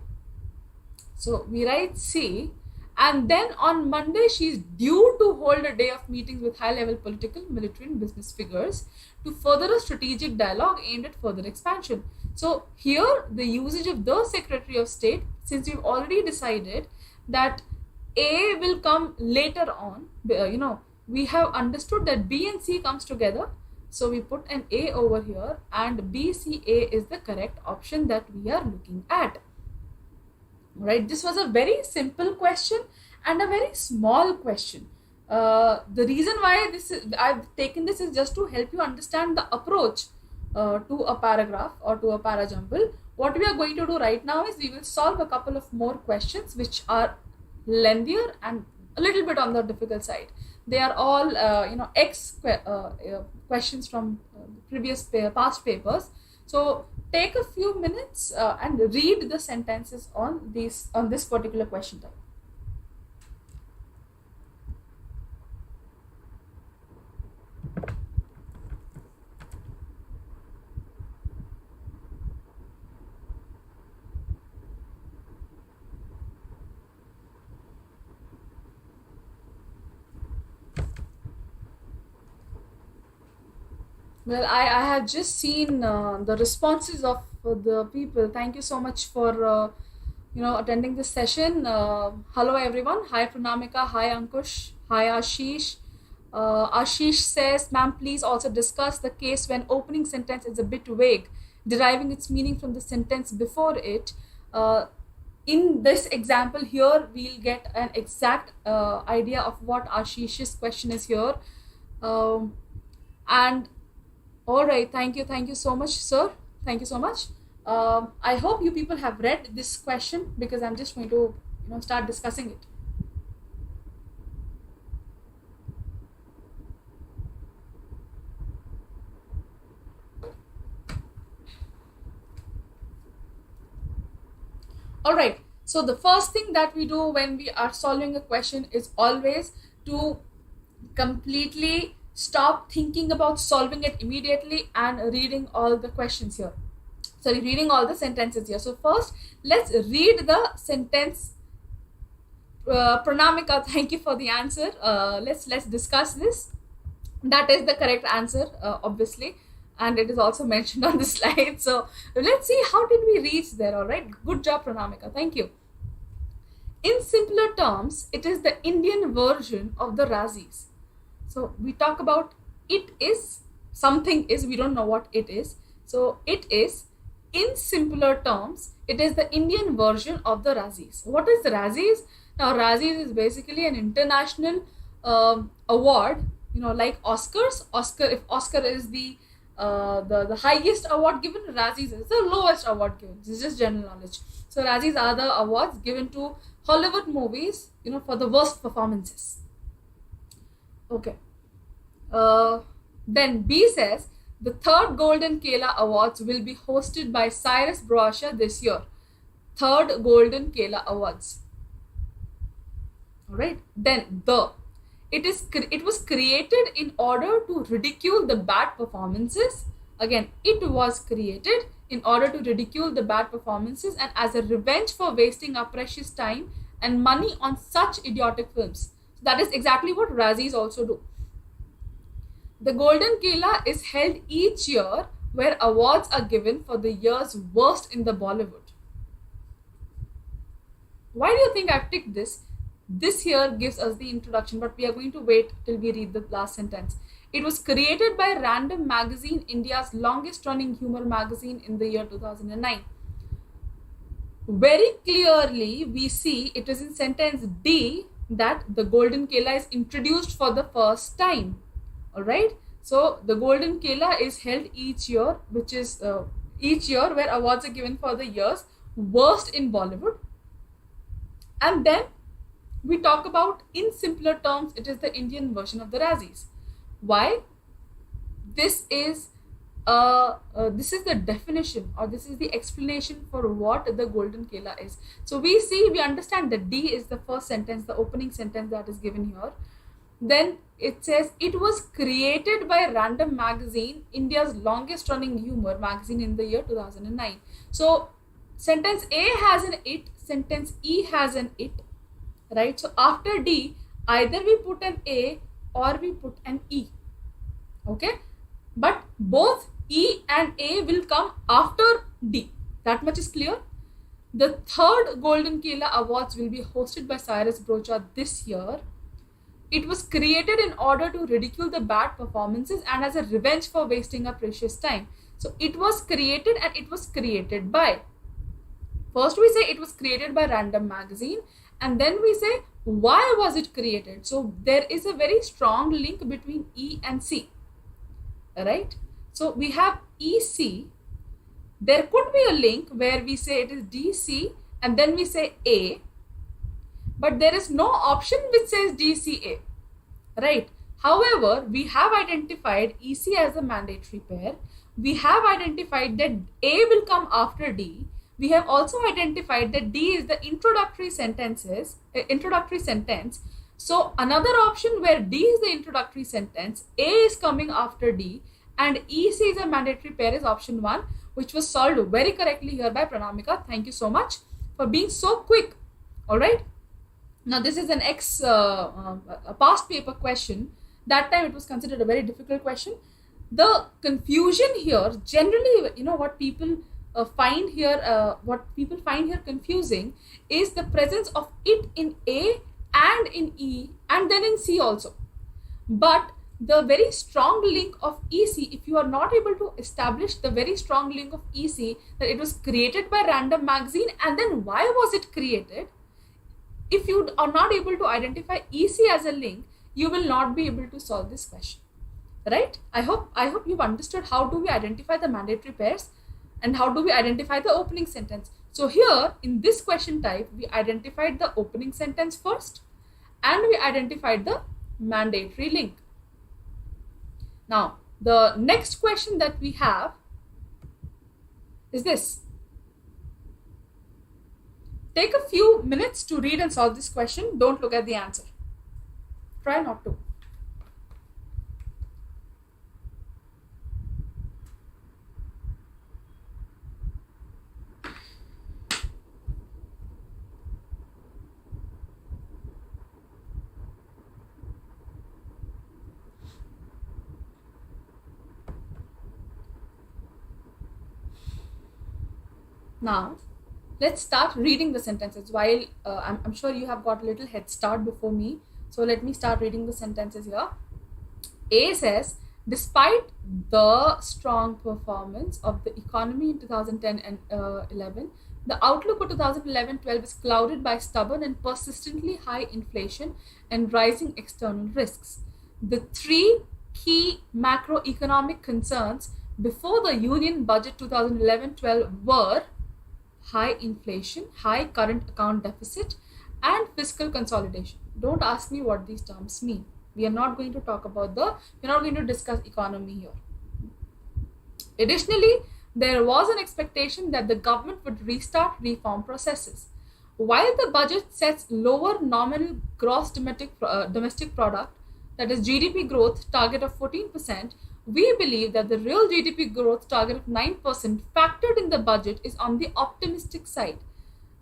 So we write C, and then on Monday she is due to hold a day of meetings with high-level political, military and business figures to further a strategic dialogue aimed at further expansion. So here the usage of the Secretary of State, since we've already decided that A will come later on, we have understood that B and C comes together. So we put an A over here, and BCA is the correct option that we are looking at. Right, this was a very simple question and a very small question. The reason why I've taken this is just to help you understand the approach to a paragraph or to a parajumble. What we are going to do right now is we will solve a couple of more questions which are lengthier and a little bit on the difficult side. They are all questions from past papers. So take a few minutes and read the sentences on this particular question type. Well, I have just seen the responses of the people. Thank you so much for attending this session. Hello everyone. Hi Pranamika. Hi Ankush. Hi Ashish. Ashish says, ma'am, please also discuss the case when opening sentence is a bit vague, deriving its meaning from the sentence before it. In this example here, we'll get an exact idea of what Ashish's question is here. And all right, thank you so much, sir. Thank you so much. I hope you people have read this question because I'm just going to start discussing it. All right, so the first thing that we do when we are solving a question is always to completely stop thinking about solving it immediately and reading all the questions here. Sorry, reading all the sentences here. So first, let's read the sentence. Pranamika, thank you for the answer. Let's discuss this. That is the correct answer, obviously, and it is also mentioned on the slide. So let's see how did we reach there. All right, good job, Pranamika. Thank you. In simpler terms, it is the Indian version of the Razzies. So we talk about it is, something is, we don't know what it is. So it is, in simpler terms, it is the Indian version of the Razzies. What is the Razzies? Now Razzies is basically an international award, like Oscars. If Oscar is the highest award given, Razzies is the lowest award given. This is just general knowledge. So Razzies are the awards given to Hollywood movies, for the worst performances. Okay. Then B says, the third Golden Kela Awards will be hosted by Cyrus Brosher this year. Third Golden Kela Awards. Alright. Then it was created in order to ridicule the bad performances. Again, it was created in order to ridicule the bad performances and as a revenge for wasting our precious time and money on such idiotic films. So that is exactly what Razzies also do. The Golden Kela is held each year where awards are given for the year's worst in the Bollywood. Why do you think I've ticked this? This here gives us the introduction, but we are going to wait till we read the last sentence. It was created by Random Magazine, India's longest running humor magazine, in the year 2009. Very clearly, we see it is in sentence D that the Golden Kela is introduced for the first time. Alright, so the Golden Kela is held each year, which is each year where awards are given for the years worst in Bollywood. And then we talk about, in simpler terms, it is the Indian version of the Razzies. Why? This is the definition, or this is the explanation for what the Golden Kela is. So we understand that D is the first sentence, the opening sentence that is given here. Then it says it was created by Random Magazine, India's longest running humor magazine, in the year 2009. So sentence A has an it, sentence E has an it, right? So after D, either we put an A or we put an E. Okay, but both E and A will come after D. That much is clear. The third Golden Kela Awards will be hosted by Cyrus Brocha this year. It was created in order to ridicule the bad performances and as a revenge for wasting our precious time. So it was created, and it was created by, first we say it was created by Random Magazine, and then we say why was it created. So there is a very strong link between E and C. Right? So we have EC. There could be a link where we say it is DC and then we say A, but there is no option which says DCA, right? However, we have identified EC as a mandatory pair. We have identified that A will come after D. We have also identified that D is the introductory sentence. So another option where D is the introductory sentence, A is coming after D, and EC is a mandatory pair is option 1, which was solved very correctly here by Pranamika. Thank you so much for being so quick. All right. Now this is an a past paper question. That time it was considered a very difficult question. The confusion here, generally, what people find here confusing is the presence of it in A and in E and then in C also. But the very strong link of EC, if you are not able to establish the very strong link of EC, that it was created by Random Magazine, and then why was it created? If you are not able to identify EC as a link, you will not be able to solve this question, right? I hope you've understood how do we identify the mandatory pairs and how do we identify the opening sentence. So here in this question type, we identified the opening sentence first and we identified the mandatory link. Now, the next question that we have is this. Take a few minutes to read and solve this question. Don't look at the answer. Try not to. Now, let's start reading the sentences. While I'm sure you have got a little head start before me. So let me start reading the sentences here. A says, despite the strong performance of the economy in 2010 and 11, the outlook for 2011-12 is clouded by stubborn and persistently high inflation and rising external risks. The three key macroeconomic concerns before the Union Budget 2011-12 were high inflation, high current account deficit, and fiscal consolidation. Don't ask me what these terms mean. We are not going to discuss economy here. Additionally, there was an expectation that the government would restart reform processes. While the budget sets lower nominal gross domestic product, that is GDP growth target of 14%, we believe that the real GDP growth target of 9% factored in the budget is on the optimistic side.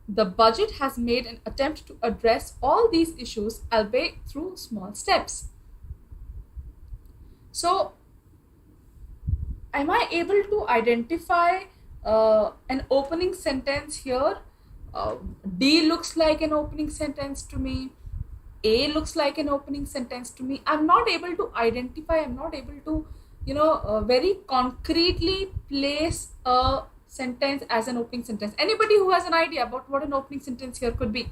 The budget has made an attempt to address all these issues, albeit through small steps. So, am I able to identify an opening sentence here D looks like an opening sentence to me. A looks like an opening sentence to me. I'm not able to identify, I'm not able to, very concretely place a sentence as an opening sentence. Anybody who has an idea about what an opening sentence here could be?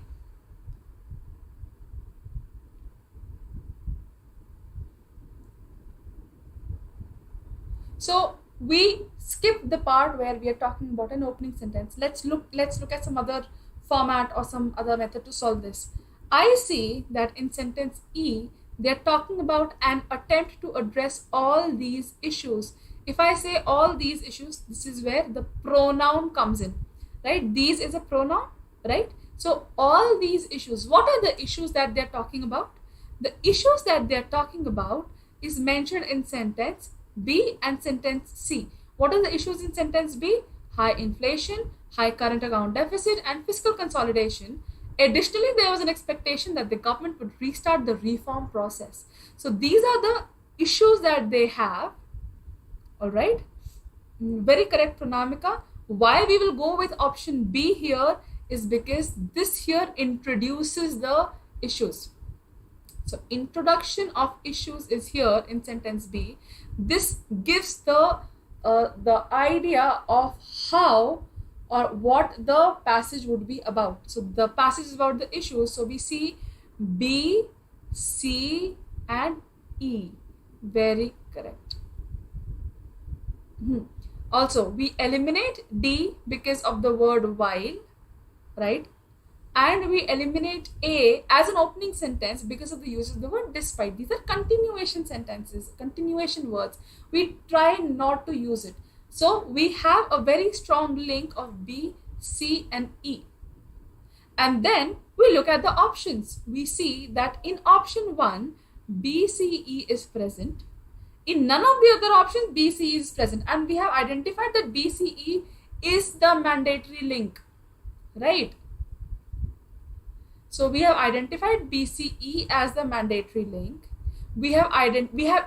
So we skip the part where we are talking about an opening sentence. Let's look at some other format or some other method to solve this. I see that in sentence E, they're talking about an attempt to address all these issues. If I say all these issues, this is where the pronoun comes in, right? These is a pronoun, right? So all these issues, what are the issues that they're talking about? The issues that they're talking about is mentioned in sentence B and sentence C. What are the issues in sentence B? High inflation, high current account deficit, and fiscal consolidation. Additionally, there was an expectation that the government would restart the reform process. So these are the issues that they have. All right. Very correct, Pranamika. Why we will go with option B here is because this here introduces the issues. So introduction of issues is here in sentence B. This gives the idea of how or what the passage would be about. So the passage is about the issues. So we see B, C, and E. Very correct. Also, we eliminate D because of the word while, right? And we eliminate A as an opening sentence because of the use of the word despite. These are continuation sentences, continuation words. We try not to use it. So we have a very strong link of B, C, and E. And then we look at the options. We see that in option 1, B, C, E is present. In none of the other options, B, C is present. And we have identified that B, C, E is the mandatory link, right? So we have identified BCE as the mandatory link. We have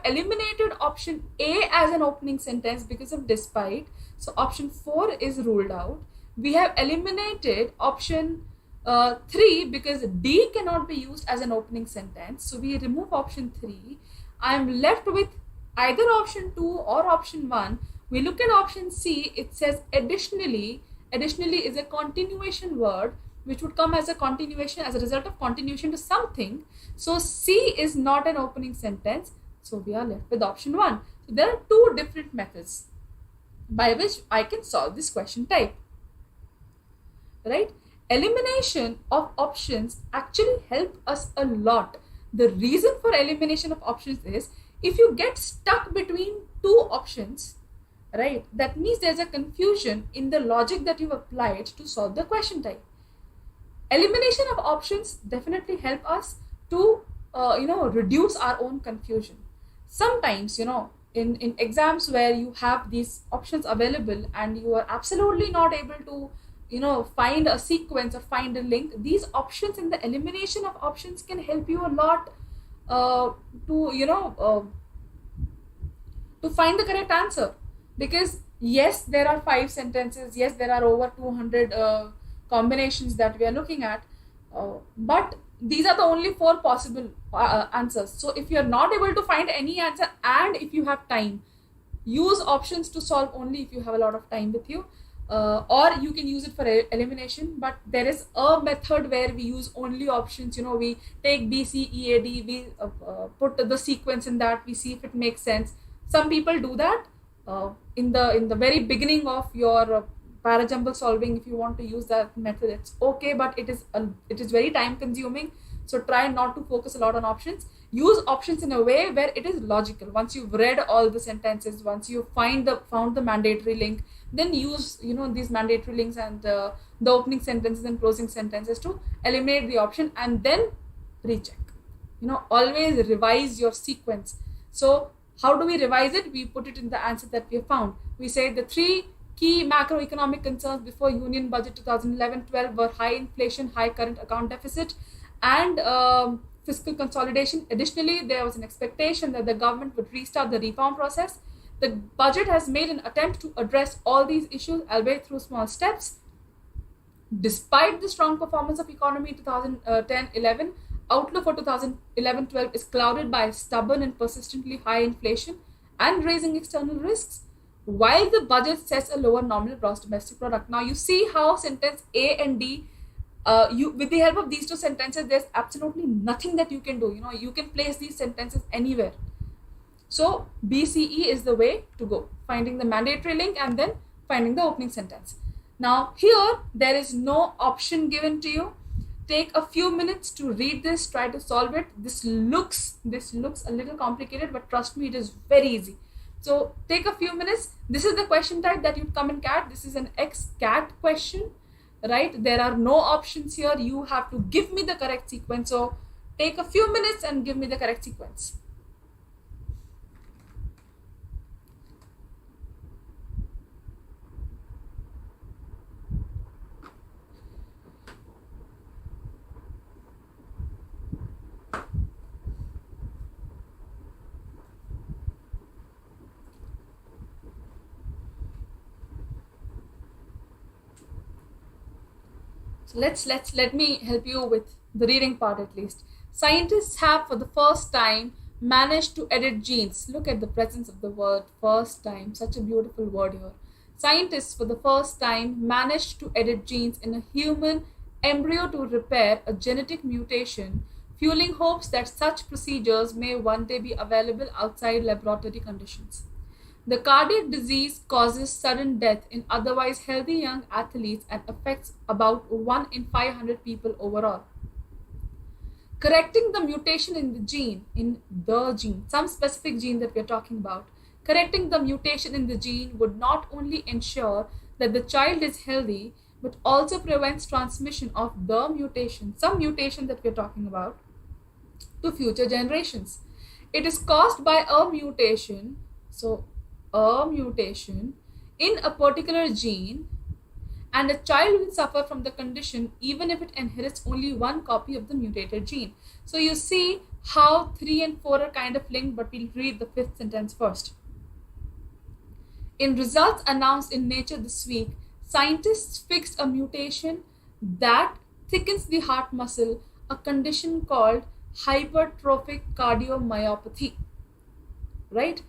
eliminated option A as an opening sentence because of despite. So option 4 is ruled out. We have eliminated option 3 because D cannot be used as an opening sentence. So we remove option 3. I am left with either option 2 or option 1. We look at option C. It says additionally. Additionally is a continuation word, which would come as a continuation, as a result of continuation to something. So C is not an opening sentence. So we are left with option 1. So there are two different methods by which I can solve this question type, right? Elimination of options actually help us a lot. The reason for elimination of options is if you get stuck between two options, right, that means there's a confusion in the logic that you've applied to solve the question type. Elimination of options definitely help us to reduce our own confusion. Sometimes, in exams where you have these options available and you are absolutely not able to find a sequence or find a link, these options in the elimination of options can help you a lot to find the correct answer. Because yes, there are 5 sentences, yes, there are over 200 combinations that we are looking at, but these are the only 4 possible answers. So if you are not able to find any answer and if you have time, use options to solve only if you have a lot of time with you, or you can use it for elimination. But there is a method where we use only options. We take B, C, E, A, D, we put the sequence in that, we see if it makes sense. Some people do that in the very beginning of your Parajumble solving. If you want to use that method, it's okay, but it is very time consuming. So try not to focus a lot on options. Use options in a way where it is logical. Once you've read all the sentences, once you found the mandatory link, then use these mandatory links and the opening sentences and closing sentences to eliminate the option, and then recheck. Always revise your sequence. So how do we revise it? We put it in the answer that we have found. We say the 3 key macroeconomic concerns before Union Budget 2011-12 were high inflation, high current account deficit, and fiscal consolidation. Additionally, there was an expectation that the government would restart the reform process. The budget has made an attempt to address all these issues, albeit through small steps. Despite the strong performance of economy 2010-11, outlook for 2011-12 is clouded by stubborn and persistently high inflation and raising external risks, while the budget sets a lower nominal gross domestic product. Now you see how sentence A and D, with the help of these two sentences, there's absolutely nothing that you can do. You can place these sentences anywhere. So BCE is the way to go, finding the mandatory link and then finding the opening sentence. Now here there is no option given to you. Take a few minutes to read this, try to solve it. This looks a little complicated, but trust me, it is very easy. So take a few minutes. This is the question type that you'd come in CAT. This is an ExCAT question, right? There are no options here. You have to give me the correct sequence. So take a few minutes and give me the correct sequence. Let me help you with the reading part at least. Scientists have for the first time managed to edit genes. Look at the presence of the word first time, such a beautiful word here. Scientists for the first time managed to edit genes in a human embryo to repair a genetic mutation, fueling hopes that such procedures may one day be available outside laboratory conditions. The cardiac disease causes sudden death in otherwise healthy young athletes and affects about 1 in 500 people overall. Correcting the mutation in the gene, some specific gene that we're talking about, correcting the mutation in the gene would not only ensure that the child is healthy, but also prevents transmission of the mutation, some mutation that we're talking about, to future generations. It is caused by a mutation, in a particular gene, and a child will suffer from the condition even if it inherits only one copy of the mutated gene. So you see how 3 and 4 are kind of linked, but we'll read the 5th sentence first. In results announced in Nature this week, scientists fixed a mutation that thickens the heart muscle, a condition called hypertrophic cardiomyopathy. Right?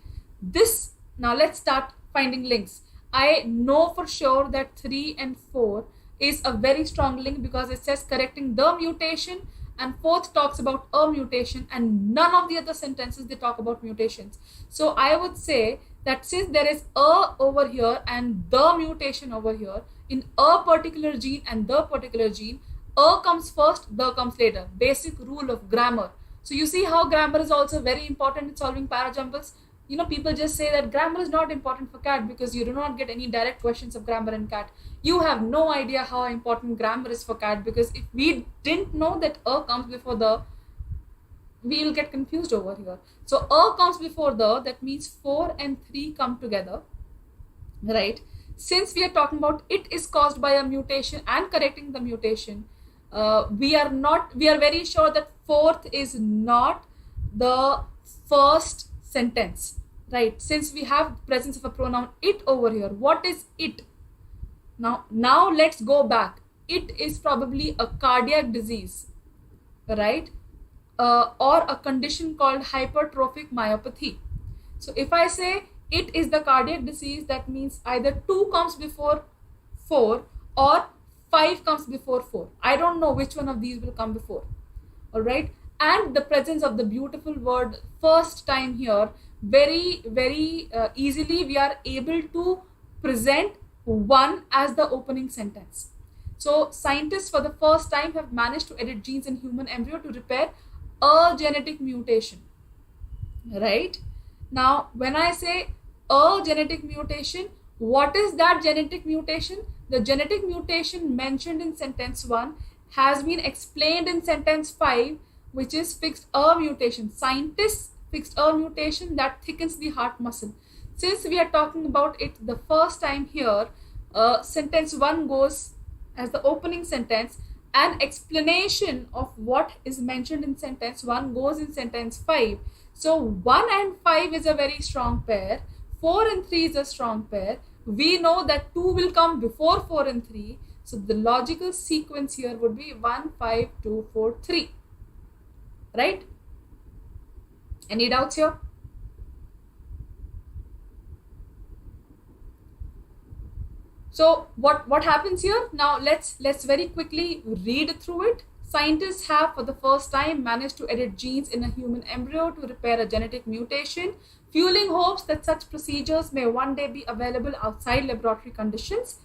Now let's start finding links. I know for sure that 3 and 4 is a very strong link because it says correcting the mutation, and 4th talks about a mutation, and none of the other sentences they talk about mutations. So I would say that since there is a over here and the mutation over here in a particular gene and the particular gene, a comes first, the comes later. Basic rule of grammar. So you see how grammar is also very important in solving parajumbles. People just say that grammar is not important for CAT because you do not get any direct questions of grammar in CAT. You have no idea how important grammar is for CAT, because if we didn't know that a comes before the, we'll get confused over here. So a comes before the, that means 4 and 3 come together, right? Since we are talking about it is caused by a mutation and correcting the mutation, we are very sure that 4th is not the first sentence, right? Since we have presence of a pronoun it over here. What is it? Now let's go back. It is probably a cardiac disease, right? Or a condition called hypertrophic myopathy. So if I say it is the cardiac disease, that means either 2 comes before 4 or 5 comes before 4. I don't know which one of these will come before. All right. And the presence of the beautiful word first time here, very, very easily we are able to present 1 as the opening sentence. So scientists for the first time have managed to edit genes in human embryo to repair a genetic mutation, right? Now when I say a genetic mutation, what is that genetic mutation? The genetic mutation mentioned in sentence 1 has been explained in sentence 5, which is fixed a mutation. Scientists fixed a mutation that thickens the heart muscle. Since we are talking about it the first time here, sentence 1 goes as the opening sentence, and explanation of what is mentioned in sentence 1 goes in sentence 5. So 1 and 5 is a very strong pair. 4 and 3 is a strong pair. We know that 2 will come before 4 and 3. So the logical sequence here would be 1, 5, 2, 4, 3. Right? Any doubts here? So what happens here? Now let's very quickly read through it. Scientists have for the first time managed to edit genes in a human embryo to repair a genetic mutation, fueling hopes that such procedures may one day be available outside laboratory conditions.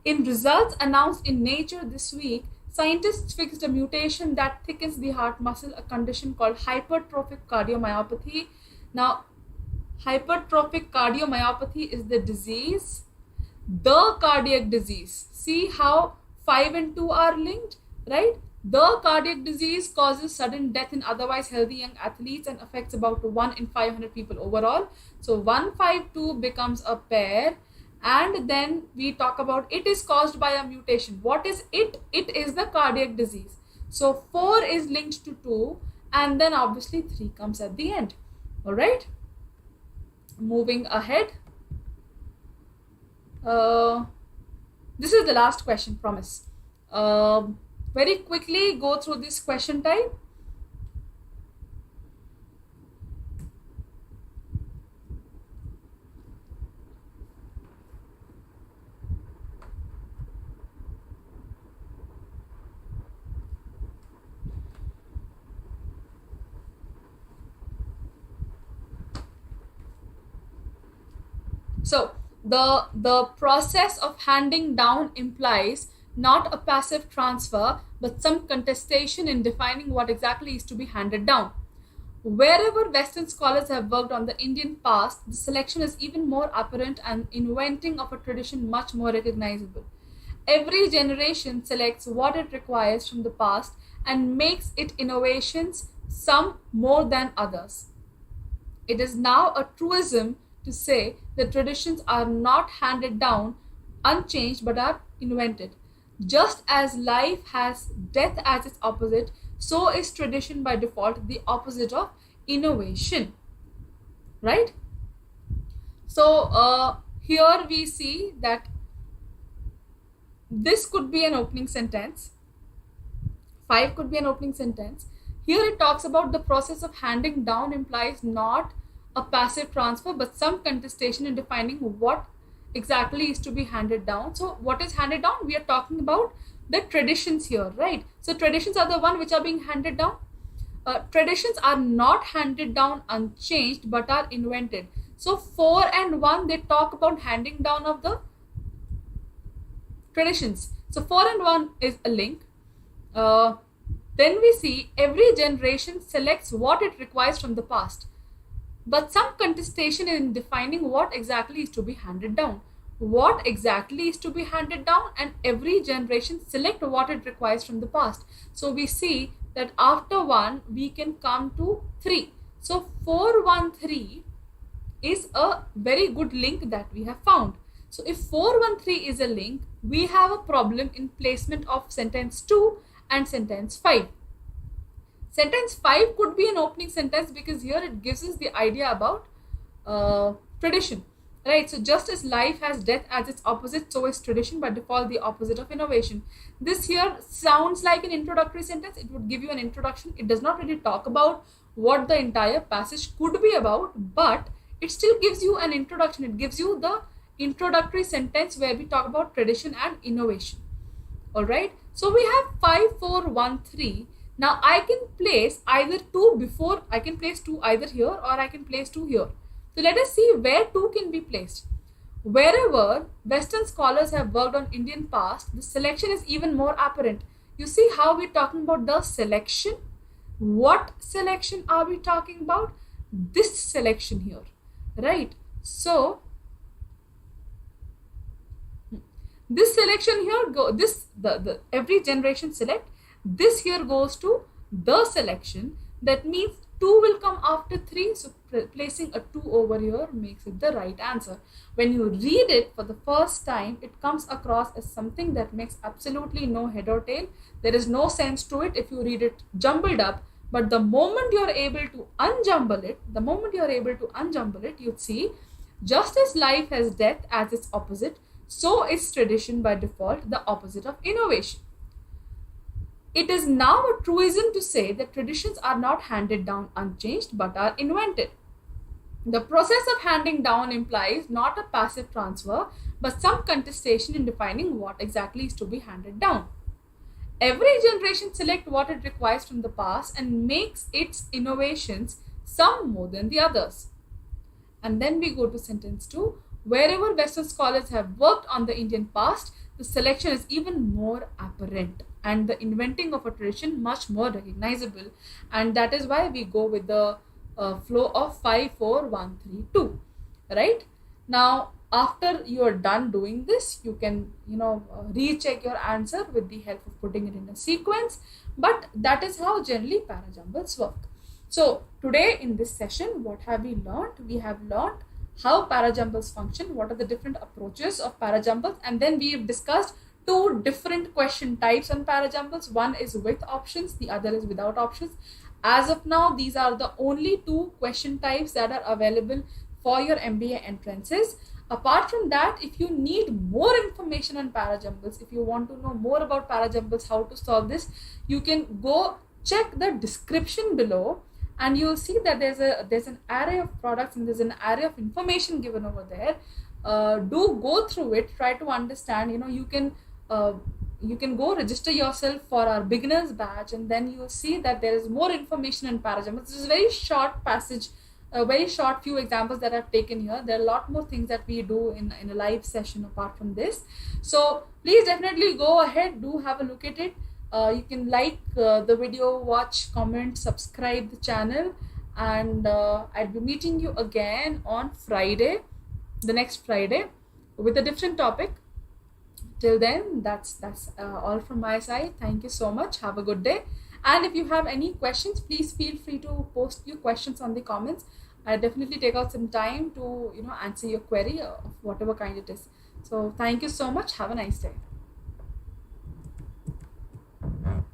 In results announced in Nature this week, scientists fixed a mutation that thickens the heart muscle, a condition called hypertrophic cardiomyopathy. Now, hypertrophic cardiomyopathy is the disease, the cardiac disease. See how 5 and 2 are linked, right? The cardiac disease causes sudden death in otherwise healthy young athletes and affects about 1 in 500 people overall. So 152 becomes a pair, and then we talk about it is caused by a mutation. What is it? It is the cardiac disease. So 4 is linked to 2, and then obviously 3 comes at the end. All right. Moving ahead. This is the last question, promise. Very quickly go through this question type. So the process of handing down implies not a passive transfer, but some contestation in defining what exactly is to be handed down. Wherever Western scholars have worked on the Indian past, the selection is even more apparent and inventing of a tradition much more recognizable. Every generation selects what it requires from the past and makes it innovations, some more than others. It is now a truism to say that traditions are not handed down unchanged but are invented. Just as life has death as its opposite, so is tradition by default the opposite of innovation. Right? So here we see that this could be an opening sentence. 5 could be an opening sentence. Here it talks about the process of handing down implies not a passive transfer but some contestation in defining what exactly is to be handed down. So what is handed down? We are talking about the traditions here, right? So traditions are the one which are being handed down. Traditions are not handed down unchanged but are invented. So 4 and 1, they talk about handing down of the traditions. So 4 and 1 is a link. Then we see every generation selects what it requires from the past, but some contestation in defining what exactly is to be handed down. What exactly is to be handed down, and every generation select what it requires from the past. So we see that after 1 we can come to 3. So 413 is a very good link that we have found. So if 413 is a link, we have a problem in placement of sentence 2 and sentence 5. Sentence 5 could be an opening sentence because here it gives us the idea about tradition, right? So just as life has death as its opposite, so is tradition by default the opposite of innovation. This here sounds like an introductory sentence. It would give you an introduction. It does not really talk about what the entire passage could be about, but it still gives you an introduction. It gives you the introductory sentence where we talk about tradition and innovation. All right. So we have 5, 4, 1, 3. Now I can place either 2 before, I can place 2 either here or I can place 2 here. So let us see where 2 can be placed. Wherever Western scholars have worked on Indian past, the selection is even more apparent. You see how we're talking about the selection? What selection are we talking about? This selection here, right? So this selection here, the every generation select. This here goes to the selection. That means 2 will come after 3. So placing a 2 over here makes it the right answer. When you read it for the first time, it comes across as something that makes absolutely no head or tail. There is no sense to it if you read it jumbled up. But the moment you are able to unjumble it, you'd see just as life has death as its opposite, so is tradition by default the opposite of innovation. It is now a truism to say that traditions are not handed down unchanged but are invented. The process of handing down implies not a passive transfer but some contestation in defining what exactly is to be handed down. Every generation selects what it requires from the past and makes its innovations some more than the others. And then we go to sentence 2. Wherever Western scholars have worked on the Indian past, the selection is even more apparent and the inventing of a tradition much more recognizable. And that is why we go with the flow of 5, 4, 1, 3, 2. Right? Now, after you are done doing this, you can, recheck your answer with the help of putting it in a sequence. But that is how generally Parajumbles work. So today in this session, what have we learned? We have learned how Parajumbles function, what are the different approaches of Parajumbles, and then we have discussed 2 different question types on Parajumbles. One is with options, the other is without options. As of now, these are the only 2 question types that are available for your MBA entrances. Apart from that, if you need more information on Parajumbles, if you want to know more about Parajumbles, how to solve this, you can go check the description below and you'll see that there's an array of products and there's an array of information given over there. Do go through it, try to understand. You can go register yourself for our beginners batch, and then you'll see that there is more information in Parajumbles. This is a very short passage, a very short few examples that I've taken here. There are a lot more things that we do in a live session apart from this. So please definitely go ahead, do have a look at it. You can like the video, watch, comment, subscribe the channel, and I'll be meeting you again on Friday, the next Friday, with a different topic. Till then, that's all from my side. Thank you so much. Have a good day. And if you have any questions, please feel free to post your questions on the comments. I definitely take out some time to answer your query of whatever kind it is. So thank you so much. Have a nice day.